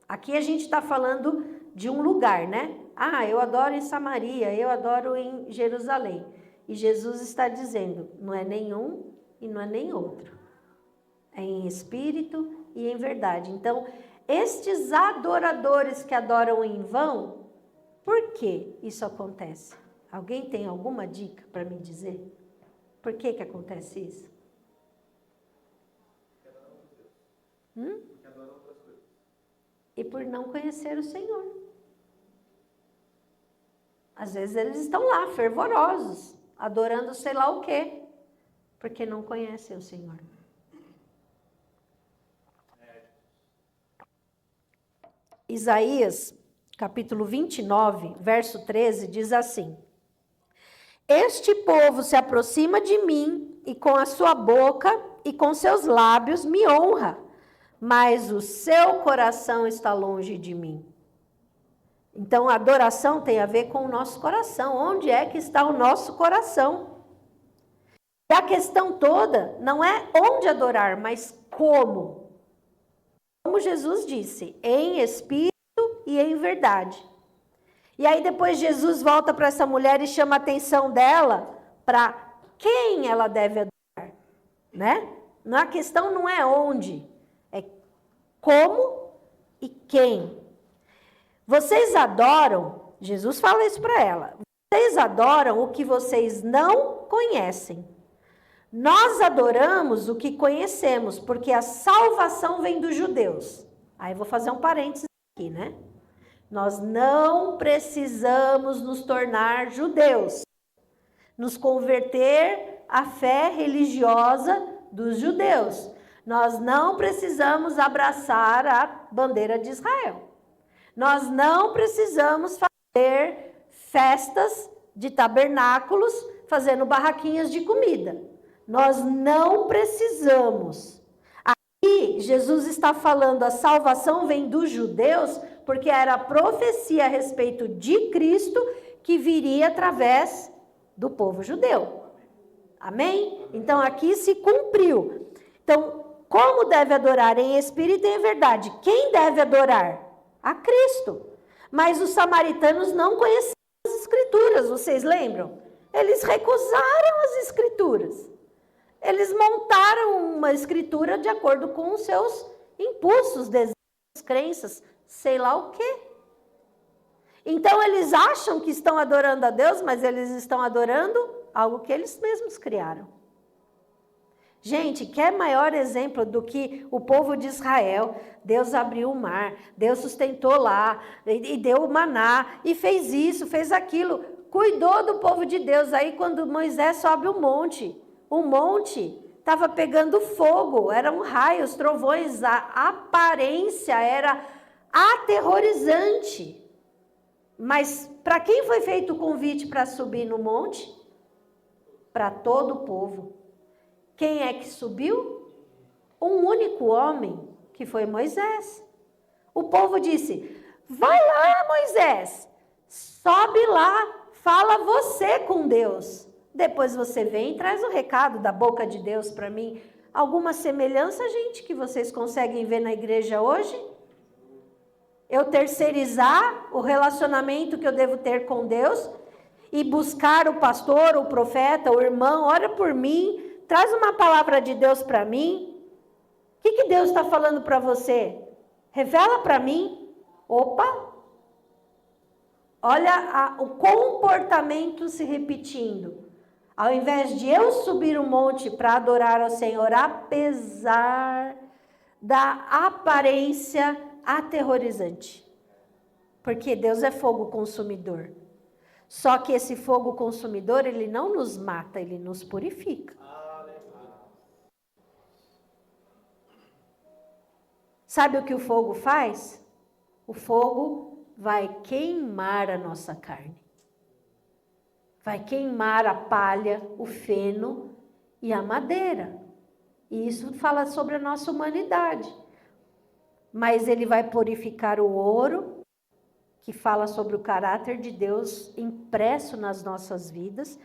Aqui a gente está falando de um lugar, né? Eu adoro em Samaria, eu adoro em Jerusalém. E Jesus está dizendo, não é nenhum e não é nem outro. É em espírito e em verdade. Então, estes adoradores que adoram em vão, por que isso acontece? Alguém tem alguma dica para me dizer? Por que acontece isso? E por não conhecer o Senhor. Às vezes eles estão lá, fervorosos, adorando sei lá o quê, porque não conhecem o Senhor. Isaías, capítulo 29, verso 13, diz assim: Este povo se aproxima de mim e com a sua boca e com seus lábios me honra, mas o seu coração está longe de mim. Então, a adoração tem a ver com o nosso coração. Onde é que está o nosso coração? E a questão toda não é onde adorar, mas como. Como Jesus disse, em espírito e em verdade. E aí depois Jesus volta para essa mulher e chama a atenção dela para quem ela deve adorar, né? A questão não é onde, é como e quem. Vocês adoram, Jesus fala isso para ela, vocês adoram o que vocês não conhecem. Nós adoramos o que conhecemos, porque a salvação vem dos judeus. Aí eu vou fazer um parênteses aqui, né? Nós não precisamos nos tornar judeus, nos converter à fé religiosa dos judeus. Nós não precisamos abraçar a bandeira de Israel. Nós não precisamos fazer festas de tabernáculos, fazendo barraquinhas de comida. Nós não precisamos. Aqui, Jesus está falando, a salvação vem dos judeus, porque era a profecia a respeito de Cristo que viria através do povo judeu. Amém? Então, aqui se cumpriu. Então, como deve adorar? Em espírito e em verdade. Quem deve adorar? A Cristo. Mas os samaritanos não conheciam as Escrituras, vocês lembram? Eles recusaram as Escrituras. Eles montaram uma Escritura de acordo com os seus impulsos, desejos, crenças, sei lá o quê. Então, eles acham que estão adorando a Deus, mas eles estão adorando algo que eles mesmos criaram. Gente, quer maior exemplo do que o povo de Israel? Deus abriu o mar, Deus sustentou lá, e deu o maná, e fez isso, fez aquilo. Cuidou do povo de Deus. Aí, quando Moisés sobe o monte estava pegando fogo, eram raios, trovões, a aparência era aterrorizante. Mas para quem foi feito o convite para subir no monte? Para todo o povo. Quem é que subiu? Um único homem, que foi Moisés. O povo disse: vai lá, Moisés, sobe lá, fala você com Deus. Depois você vem e traz o recado da boca de Deus para mim. Alguma semelhança, gente, que vocês conseguem ver na igreja hoje? Eu terceirizar o relacionamento que eu devo ter com Deus e buscar o pastor, o profeta, o irmão, ora por mim, traz uma palavra de Deus para mim. O que Deus está falando para você? Revela para mim. Opa! Olha o comportamento se repetindo. Ao invés de eu subir um monte para adorar ao Senhor, apesar da aparência aterrorizante. Porque Deus é fogo consumidor. Só que esse fogo consumidor, ele não nos mata, ele nos purifica. Sabe o que o fogo faz? O fogo vai queimar a nossa carne. Vai queimar a palha, o feno e a madeira. E isso fala sobre a nossa humanidade. Mas ele vai purificar o ouro, que fala sobre o caráter de Deus impresso nas nossas vidas.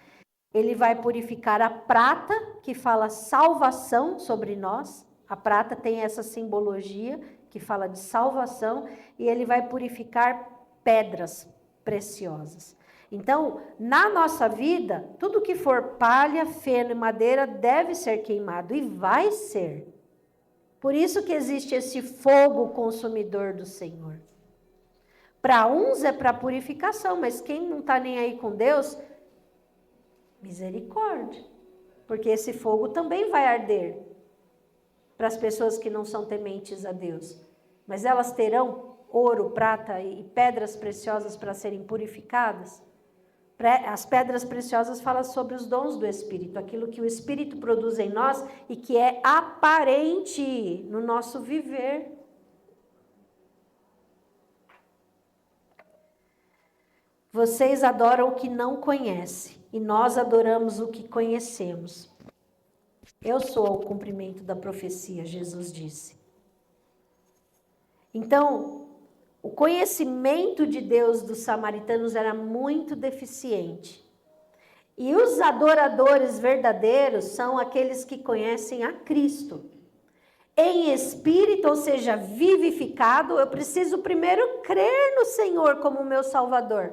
Ele vai purificar a prata, que fala salvação sobre nós. A prata tem essa simbologia que fala de salvação. E ele vai purificar pedras preciosas. Então, na nossa vida, tudo que for palha, feno e madeira deve ser queimado e vai ser. Por isso que existe esse fogo consumidor do Senhor. Para uns é para purificação, mas quem não está nem aí com Deus, misericórdia. Porque esse fogo também vai arder para as pessoas que não são tementes a Deus. Mas elas terão ouro, prata e pedras preciosas para serem purificadas? As pedras preciosas falam sobre os dons do Espírito, aquilo que o Espírito produz em nós e que é aparente no nosso viver. Vocês adoram o que não conhecem e nós adoramos o que conhecemos. Eu sou o cumprimento da profecia, Jesus disse. Então, o conhecimento de Deus dos samaritanos era muito deficiente. E os adoradores verdadeiros são aqueles que conhecem a Cristo. Em espírito, ou seja, vivificado, eu preciso primeiro crer no Senhor como meu Salvador,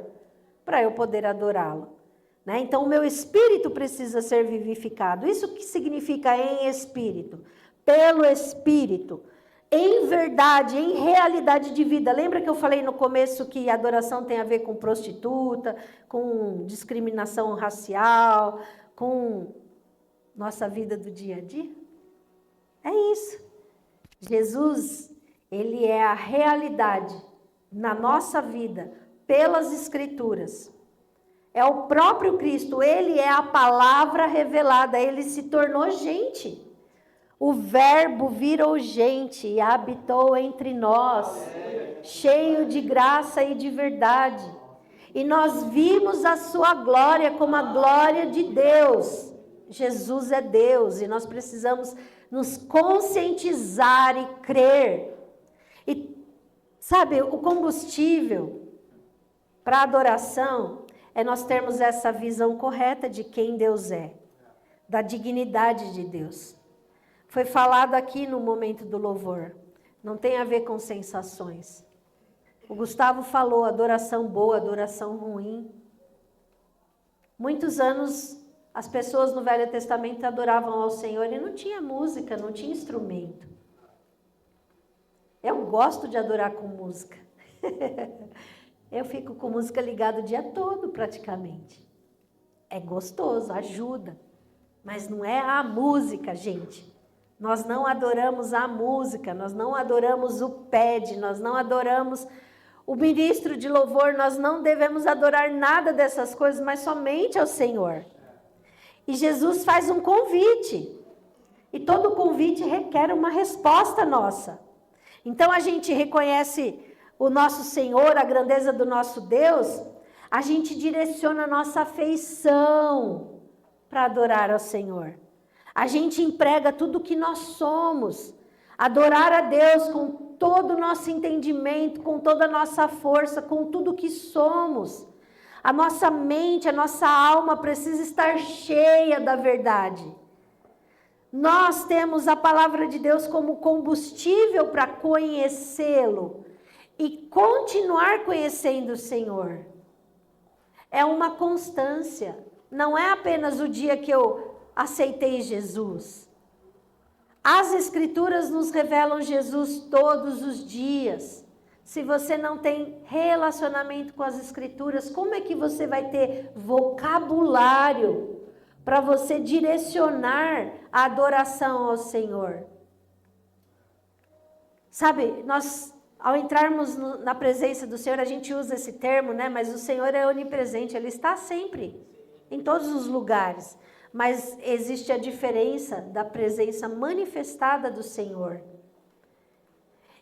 para eu poder adorá-lo. Né? Então, o meu espírito precisa ser vivificado. Isso que significa em espírito? Pelo Espírito. Em verdade, em realidade de vida. Lembra que eu falei no começo que adoração tem a ver com prostituta, com discriminação racial, com nossa vida do dia a dia? É isso. Jesus, ele é a realidade na nossa vida, pelas Escrituras. É o próprio Cristo, ele é a palavra revelada, ele se tornou gente. O verbo virou gente e habitou entre nós, cheio de graça e de verdade. E nós vimos a sua glória como a glória de Deus. Jesus é Deus e nós precisamos nos conscientizar e crer. E sabe, o combustível para a adoração é nós termos essa visão correta de quem Deus é, da dignidade de Deus. Foi falado aqui no momento do louvor. Não tem a ver com sensações. O Gustavo falou, adoração boa, adoração ruim. Muitos anos as pessoas no Velho Testamento adoravam ao Senhor e não tinha música, não tinha instrumento. Eu gosto de adorar com música. Eu fico com música ligada o dia todo praticamente. É gostoso, ajuda. Mas não é a música, gente. Nós não adoramos a música, nós não adoramos o PED, nós não adoramos o ministro de louvor, nós não devemos adorar nada dessas coisas, mas somente ao Senhor. E Jesus faz um convite, e todo convite requer uma resposta nossa. Então a gente reconhece o nosso Senhor, a grandeza do nosso Deus, a gente direciona a nossa afeição para adorar ao Senhor. A gente emprega tudo que nós somos, adorar a Deus com todo o nosso entendimento, com toda a nossa força, com tudo que somos. A nossa mente, a nossa alma precisa estar cheia da verdade. Nós temos a palavra de Deus como combustível para conhecê-lo e continuar conhecendo o Senhor. É uma constância, não é apenas o dia que eu aceitei Jesus. As Escrituras nos revelam Jesus todos os dias. Se você não tem relacionamento com as Escrituras, como é que você vai ter vocabulário para você direcionar a adoração ao Senhor? Sabe, nós, ao entrarmos na presença do Senhor, a gente usa esse termo, né? Mas o Senhor é onipresente, Ele está sempre, em todos os lugares. Mas existe a diferença da presença manifestada do Senhor.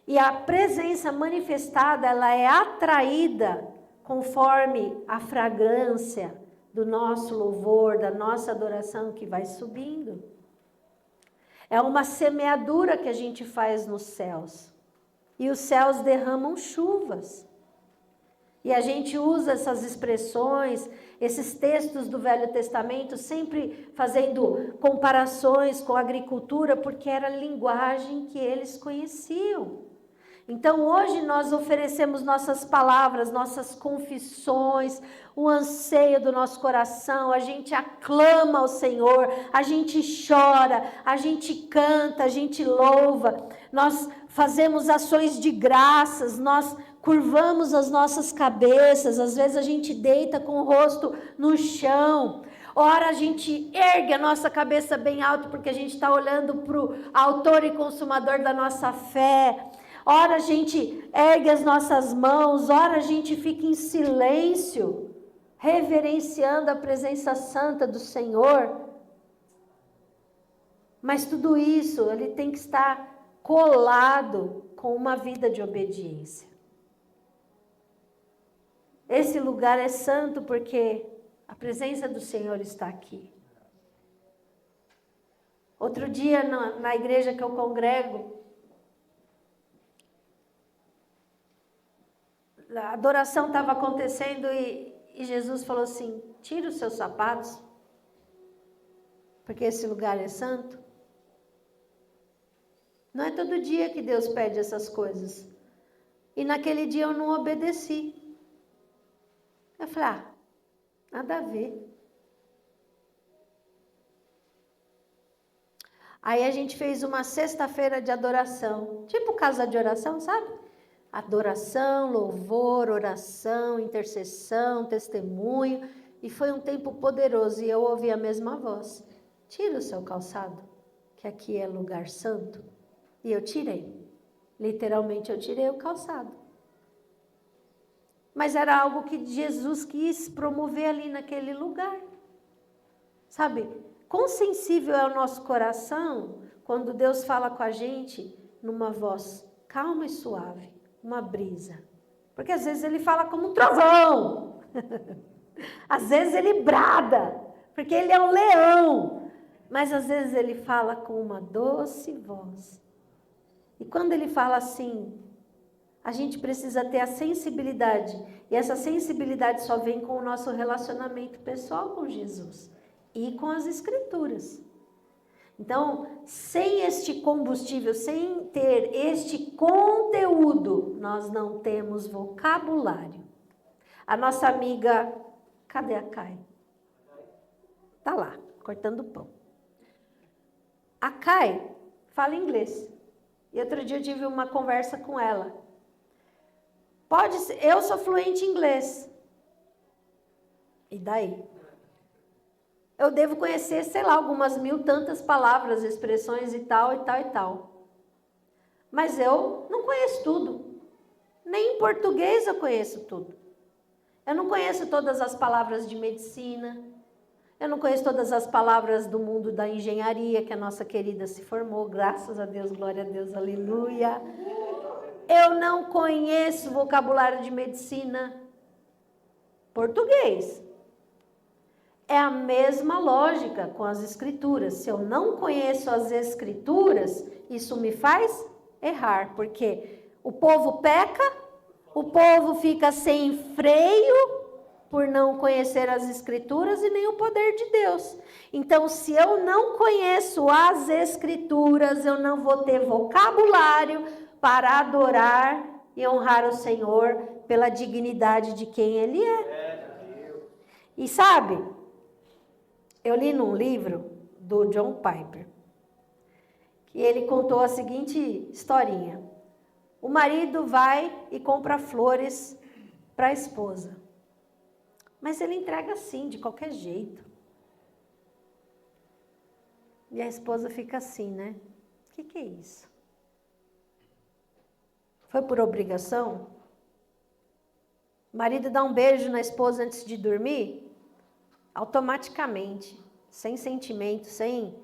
E a presença manifestada, ela é atraída conforme a fragrância do nosso louvor, da nossa adoração que vai subindo. É uma semeadura que a gente faz nos céus. E os céus derramam chuvas. E a gente usa essas expressões, esses textos do Velho Testamento, sempre fazendo comparações com a agricultura, porque era a linguagem que eles conheciam. Então, hoje nós oferecemos nossas palavras, nossas confissões, o anseio do nosso coração, a gente aclama ao Senhor, a gente chora, a gente canta, a gente louva, nós fazemos ações de graças, nós curvamos as nossas cabeças, às vezes a gente deita com o rosto no chão, ora a gente ergue a nossa cabeça bem alto, porque a gente está olhando para o autor e consumador da nossa fé, ora a gente ergue as nossas mãos, ora a gente fica em silêncio. reverenciando a presença santa do Senhor. Mas tudo isso, ele tem que estar colado com uma vida de obediência. Esse lugar é santo porque a presença do Senhor está aqui. Outro dia, na igreja que eu congrego, a adoração estava acontecendo e Jesus falou assim, tira os seus sapatos, porque esse lugar é santo. Não é todo dia que Deus pede essas coisas. E naquele dia eu não obedeci. Eu falei, nada a ver. Aí a gente fez uma sexta-feira de adoração, tipo casa de oração, sabe? Adoração, louvor, oração, intercessão, testemunho. E foi um tempo poderoso e eu ouvi a mesma voz. Tira o seu calçado, que aqui é lugar santo. E eu tirei. Literalmente eu tirei o calçado. Mas era algo que Jesus quis promover ali naquele lugar. Sabe? Quão sensível é o nosso coração quando Deus fala com a gente numa voz calma e suave, uma brisa. Porque às vezes ele fala como um trovão. Às vezes ele brada, porque ele é um leão. Mas às vezes ele fala com uma doce voz. E quando ele fala assim, a gente precisa ter a sensibilidade. E essa sensibilidade só vem com o nosso relacionamento pessoal com Jesus. E com as Escrituras. Então, sem este combustível, sem ter este conteúdo, nós não temos vocabulário. A nossa amiga, cadê a Kai? Tá lá, cortando pão. A Kai fala inglês. E outro dia eu tive uma conversa com ela. Pode ser, eu sou fluente em inglês. E daí? Eu devo conhecer, sei lá, algumas mil tantas palavras, expressões e tal, e tal, e tal. Mas eu não conheço tudo. Nem em português eu conheço tudo. Eu não conheço todas as palavras de medicina. Eu não conheço todas as palavras do mundo da engenharia, que a nossa querida se formou. Graças a Deus, glória a Deus, aleluia. Eu não conheço vocabulário de medicina português. É a mesma lógica com as Escrituras. Se eu não conheço as Escrituras, isso me faz errar, porque o povo peca, o povo fica sem freio por não conhecer as Escrituras e nem o poder de Deus. Então, se eu não conheço as Escrituras, eu não vou ter vocabulário para adorar e honrar o Senhor pela dignidade de quem Ele é. E sabe... Eu li num livro do John Piper, que ele contou a seguinte historinha. O marido vai e compra flores para a esposa. Mas ele entrega assim, de qualquer jeito. E a esposa fica assim, né? O que é isso? Foi por obrigação? O marido dá um beijo na esposa antes de dormir? Automaticamente, sem sentimento, sem...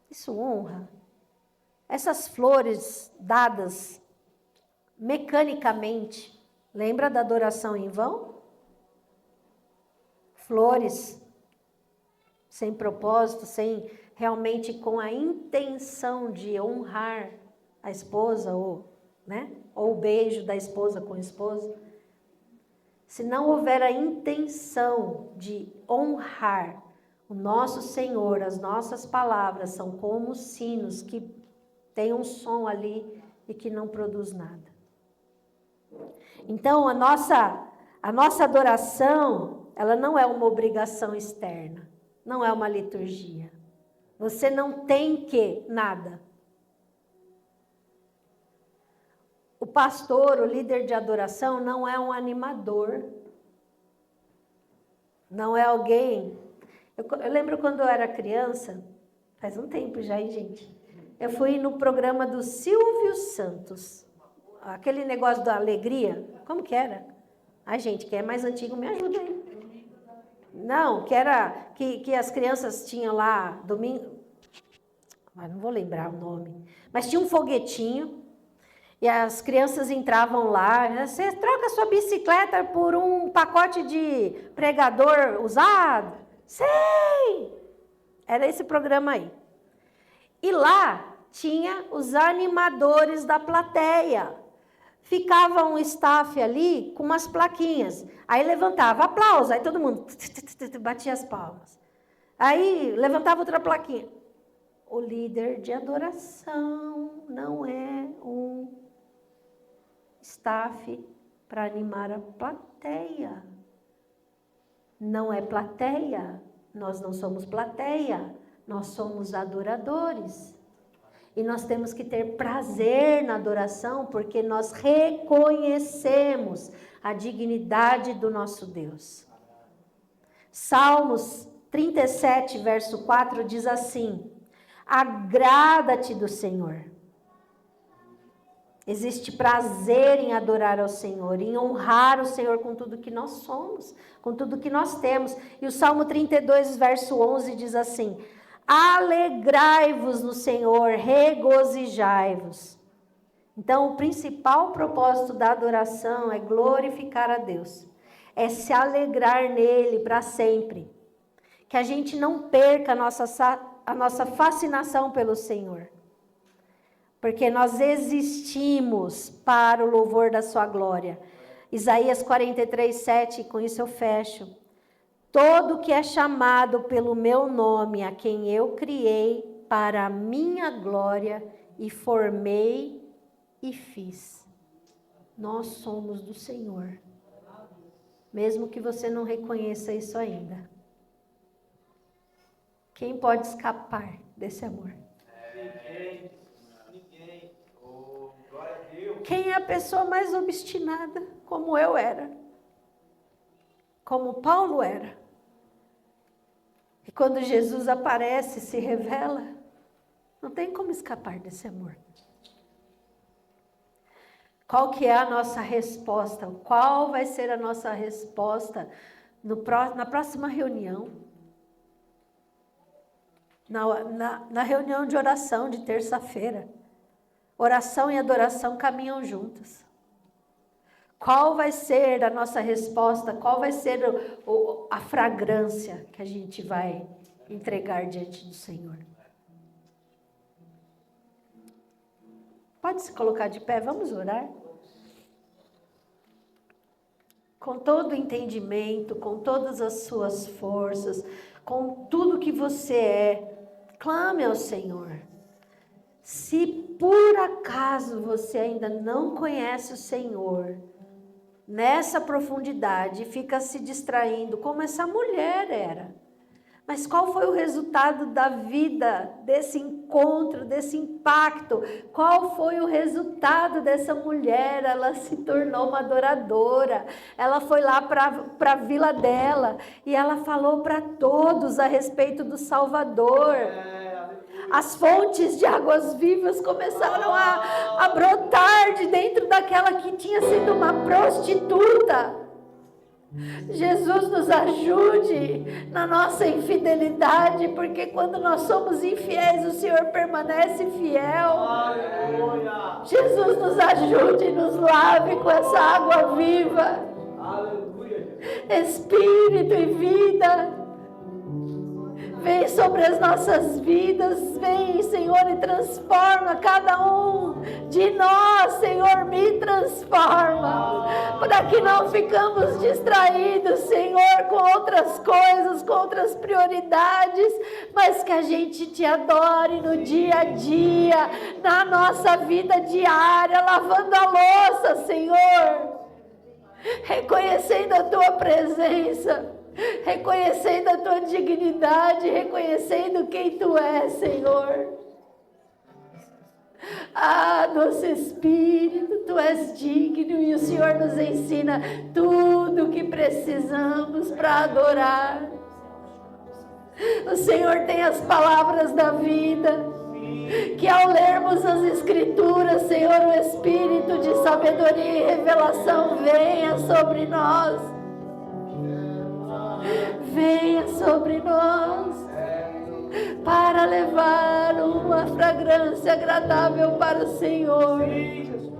Isso honra. Essas flores dadas mecanicamente, lembra da adoração em vão? Flores sem propósito, sem realmente com a intenção de honrar a esposa, ou o beijo da esposa com a esposa. Se não houver a intenção de honrar o nosso Senhor, as nossas palavras são como sinos que tem um som ali e que não produz nada. Então, a nossa adoração, ela não é uma obrigação externa, não é uma liturgia. Você não tem que nada. O pastor, o líder de adoração, não é um animador. Não é alguém... Eu lembro quando eu era criança, faz um tempo já, hein, gente? Eu fui no programa do Silvio Santos. Aquele negócio da alegria. Como que era? Ai, gente, quem é mais antigo me ajuda aí. Não, que era que as crianças tinham lá domingo. Não vou lembrar o nome. Mas tinha um foguetinho. E as crianças entravam lá. Você troca sua bicicleta por um pacote de pregador usado? Sei! Era esse programa aí. E lá tinha os animadores da plateia. Ficava um staff ali com umas plaquinhas. Aí levantava, aplauso. Aí todo mundo batia as palmas. Aí levantava outra plaquinha. O líder de adoração não é um staff para animar a plateia. Não é plateia. Nós não somos plateia. Nós somos adoradores. E nós temos que ter prazer na adoração, porque nós reconhecemos a dignidade do nosso Deus. Salmos 37, verso 4 diz assim: agrada-te do Senhor. Existe prazer em adorar ao Senhor, em honrar o Senhor com tudo que nós somos, com tudo que nós temos. E o Salmo 32, verso 11 diz assim: alegrai-vos no Senhor, regozijai-vos. Então, o principal propósito da adoração é glorificar a Deus, é se alegrar nele para sempre. Que a gente não perca a nossa fascinação pelo Senhor, porque nós existimos para o louvor da sua glória. Isaías 43, 7, com isso eu fecho. Todo que é chamado pelo meu nome, a quem eu criei para a minha glória e formei e fiz. Nós somos do Senhor. Mesmo que você não reconheça isso ainda. Quem pode escapar desse amor? Ninguém. Oh, glória a Deus. Quem é a pessoa mais obstinada, como eu era? Como Paulo era? E quando Jesus aparece, se revela, não tem como escapar desse amor. Qual que é a nossa resposta? Qual vai ser a nossa resposta na próxima reunião? Na reunião de oração de terça-feira. Oração e adoração caminham juntas. Qual vai ser a nossa resposta? Qual vai ser a fragrância que a gente vai entregar diante do Senhor? Pode se colocar de pé, vamos orar? Com todo o entendimento, com todas as suas forças, com tudo que você é, clame ao Senhor. Se por acaso você ainda não conhece o Senhor, nessa profundidade, fica se distraindo como essa mulher era. Mas qual foi o resultado da vida, desse encontro, desse impacto? Qual foi o resultado dessa mulher? Ela se tornou uma adoradora. Ela foi lá para a vila dela e ela falou para todos a respeito do Salvador. As fontes de águas vivas começaram a brotar de dentro daquela que tinha sido uma prostituta. Jesus nos ajude na nossa infidelidade, porque quando nós somos infiéis, o Senhor permanece fiel. Aleluia. Jesus nos ajude e nos lave com essa água viva. Aleluia. Espírito e vida. Vem sobre as nossas vidas, vem, Senhor, e transforma cada um de nós, Senhor, me transforma, para que não ficamos distraídos, Senhor, com outras coisas, com outras prioridades, mas que a gente te adore no dia a dia, na nossa vida diária, lavando a louça, Senhor, reconhecendo a tua presença, reconhecendo a tua dignidade, reconhecendo quem tu és, Senhor. Ah, doce Espírito, tu és digno e o Senhor nos ensina tudo o que precisamos para adorar. O Senhor tem as palavras da vida, que ao lermos as Escrituras, Senhor, o Espírito de sabedoria e revelação venha sobre nós. Vem sobre nós, para levar uma fragrância agradável para o Senhor. Sim, Jesus.